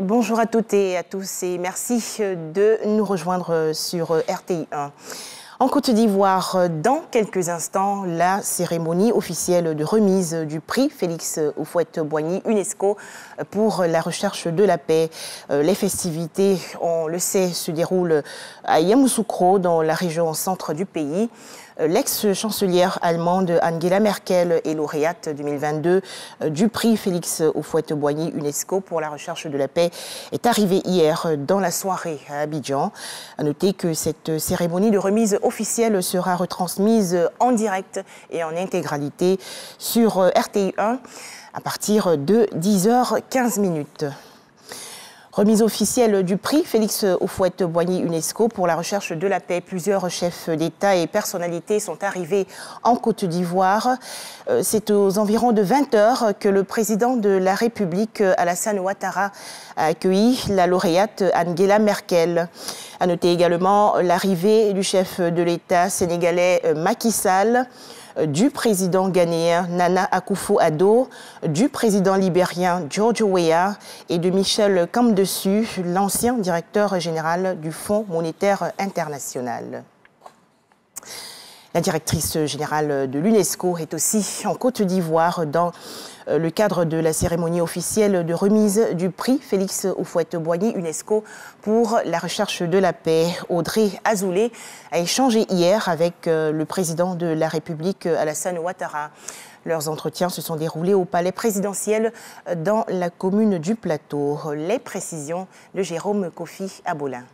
Bonjour à toutes et à tous et merci de nous rejoindre sur RTI1. En Côte d'Ivoire, dans quelques instants, la cérémonie officielle de remise du prix Félix Houphouët-Boigny UNESCO pour la recherche de la paix. Les festivités, on le sait, se déroulent à Yamoussoukro, dans la région centre du pays. L'ex-chancelière allemande Angela Merkel est lauréate 2022 du prix Félix Houphouët-Boigny UNESCO pour la recherche de la paix, est arrivée hier dans la soirée à Abidjan. À noter que cette cérémonie de remise officielle sera retransmise en direct et en intégralité sur RTI1 à partir de 10h15. Remise officielle du prix Félix Houphouët-Boigny UNESCO pour la recherche de la paix. Plusieurs chefs d'État et personnalités sont arrivés en Côte d'Ivoire. C'est aux environs de 20 h que le président de la République, Alassane Ouattara, a accueilli la lauréate Angela Merkel. À noter également l'arrivée du chef de l'État sénégalais Macky Sall, du président ghanéen Nana Akufo-Addo, du président libérien George Weah et de Michel Kamdesu, l'ancien directeur général du Fonds monétaire international. La directrice générale de l'UNESCO est aussi en Côte d'Ivoire dans le cadre de la cérémonie officielle de remise du prix Félix Houphouët-Boigny UNESCO pour la recherche de la paix. Audrey Azoulay a échangé hier avec le président de la République, Alassane Ouattara. Leurs entretiens se sont déroulés au palais présidentiel dans la commune du Plateau. Les précisions de Jérôme Kofi Abolin.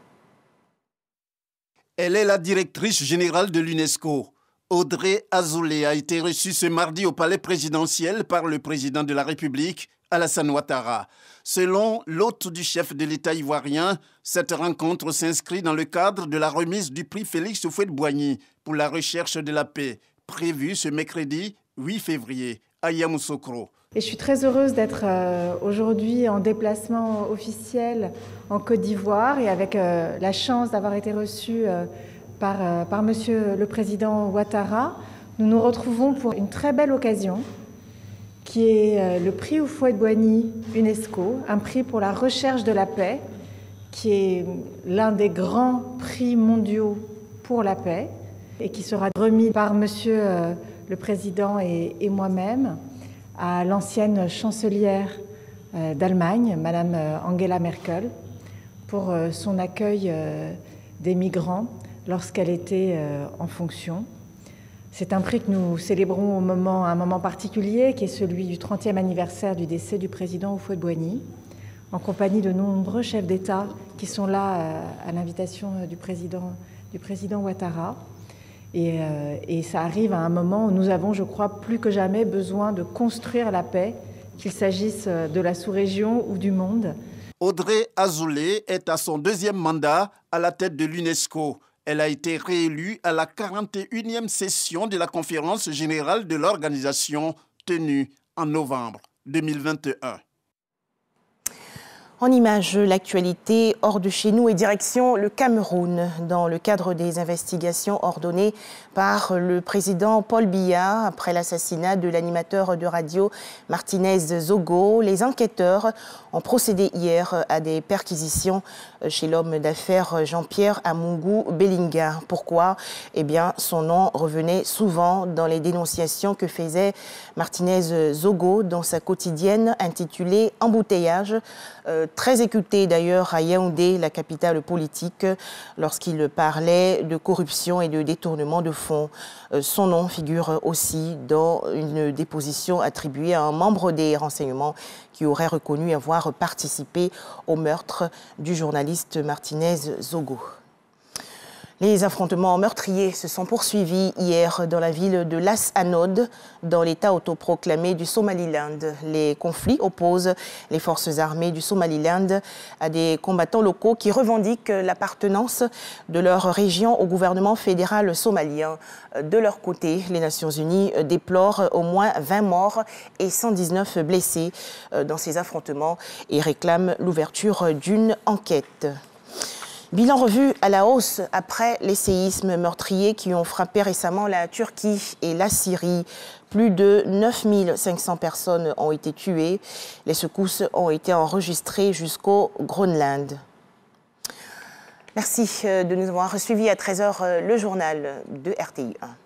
Elle est la directrice générale de l'UNESCO. Audrey Azoulay a été reçue ce mardi au palais présidentiel par le président de la République, Alassane Ouattara. Selon l'hôte du chef de l'État ivoirien, cette rencontre s'inscrit dans le cadre de la remise du prix Félix Houphouët-Boigny pour la recherche de la paix, prévue ce mercredi 8 février à Yamoussoukro. Et je suis très heureuse d'être aujourd'hui en déplacement officiel en Côte d'Ivoire et avec la chance d'avoir été reçue par Monsieur le Président Ouattara. Nous nous retrouvons pour une très belle occasion qui est le prix Houphouët-Boigny UNESCO, un prix pour la recherche de la paix, qui est l'un des grands prix mondiaux pour la paix et qui sera remis par Monsieur le Président et moi-même à l'ancienne chancelière d'Allemagne, Madame Angela Merkel, pour son accueil des migrants lorsqu'elle était en fonction. C'est un prix que nous célébrons à un moment particulier, qui est celui du 30e anniversaire du décès du président Houphouët-Boigny, en compagnie de nombreux chefs d'État qui sont là à l'invitation du président Ouattara. Et ça arrive à un moment où nous avons, je crois, plus que jamais besoin de construire la paix, qu'il s'agisse de la sous-région ou du monde. Audrey Azoulay est à son deuxième mandat à la tête de l'UNESCO. Elle a été réélue à la 41e session de la conférence générale de l'organisation tenue en novembre 2021. En images, l'actualité hors de chez nous et direction le Cameroun, dans le cadre des investigations ordonnées par le président Paul Biya après l'assassinat de l'animateur de radio Martinez Zogo. Les enquêteurs ont procédé hier à des perquisitions chez l'homme d'affaires Jean-Pierre Amungu Belinga. Pourquoi? Eh bien, son nom revenait souvent dans les dénonciations que faisait Martinez Zogo dans sa quotidienne intitulée « Embouteillage ». Très écouté d'ailleurs à Yaoundé, la capitale politique, lorsqu'il parlait de corruption et de détournement de fonds. Son nom figure aussi dans une déposition attribuée à un membre des renseignements qui aurait reconnu avoir participé au meurtre du journaliste Martinez Zogo. Les affrontements meurtriers se sont poursuivis hier dans la ville de Las Anod, dans l'État autoproclamé du Somaliland. Les conflits opposent les forces armées du Somaliland à des combattants locaux qui revendiquent l'appartenance de leur région au gouvernement fédéral somalien. De leur côté, les Nations Unies déplorent au moins 20 morts et 119 blessés dans ces affrontements et réclament l'ouverture d'une enquête. Bilan revu à la hausse après les séismes meurtriers qui ont frappé récemment la Turquie et la Syrie. Plus de 9500 personnes ont été tuées. Les secousses ont été enregistrées jusqu'au Groenland. Merci de nous avoir suivis à 13h le journal de RTI 1.